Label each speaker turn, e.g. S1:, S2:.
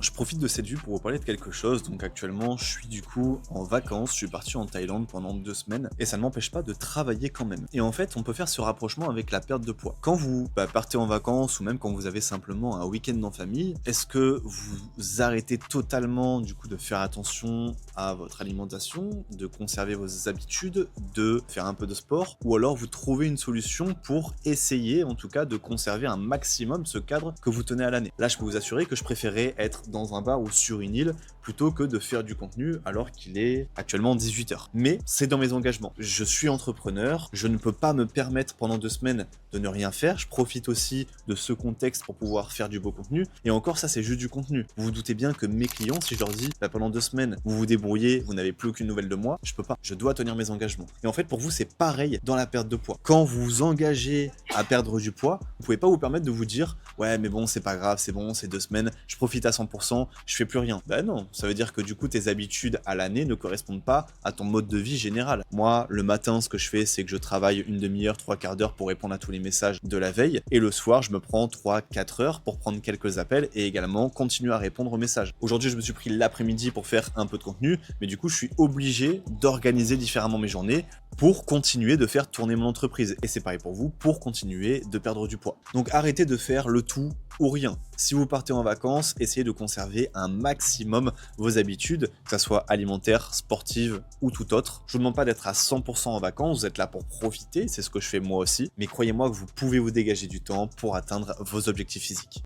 S1: je profite de cette vue pour vous parler de quelque chose. Donc actuellement, je suis du coup en vacances, je suis parti en Thaïlande pendant 2 semaines et ça ne m'empêche pas de travailler quand même. Et en fait, on peut faire ce rapprochement avec la perte de poids. Quand vous partez en vacances ou même quand vous avez simplement un week-end en famille, est-ce que vous arrêtez totalement du coup de faire attention à votre alimentation, de conserver vos habitudes, de faire un peu de sport, ou alors vous trouvez une solution pour essayer en tout cas de conserver un maximum ce cadre que vous tenez à l'année? Là, je peux vous assurer que je préférais être dans un bar ou sur une île plutôt que de faire du contenu alors qu'il est actuellement 18 h. Mais c'est dans mes engagements. Je suis entrepreneur, je ne peux pas me permettre pendant 2 semaines de ne rien faire. Je profite aussi de ce contexte pour pouvoir faire du beau contenu. Et encore, ça, c'est juste du contenu. Vous vous doutez bien que mes clients, si je leur dis pendant 2 semaines, vous vous débrouillez, vous n'avez plus aucune nouvelle de moi, je peux pas. Je dois tenir mes engagements. Et en fait, pour vous, c'est pareil dans la perte de poids. Quand vous vous engagez à perdre du poids, vous pouvez pas vous permettre de vous dire ouais, mais bon, c'est pas grave, c'est bon, c'est 2 semaines, je profite à 100%, je fais plus rien. Ben non, ça veut dire que du coup, tes habitudes à l'année ne correspondent pas à ton mode de vie général. Moi, le matin, ce que je fais, c'est que je travaille une demi-heure, 3/4 d'heure pour répondre à tous les messages de la veille. Et le soir, je me prends 3-4 heures pour prendre quelques appels et également continuer à répondre aux messages. Aujourd'hui, je me suis pris l'après-midi pour faire un peu de contenu, mais du coup, je suis obligé d'organiser différemment mes journées pour continuer de faire tourner mon entreprise. Et c'est pareil pour vous, pour continuer de perdre du poids. Donc arrêtez de faire le tout ou rien. Si vous partez en vacances, essayez de conserver un maximum vos habitudes, que ce soit alimentaires, sportives ou tout autre. Je vous demande pas d'être à 100% en vacances, vous êtes là pour profiter, c'est ce que je fais moi aussi. Mais croyez-moi que vous pouvez vous dégager du temps pour atteindre vos objectifs physiques.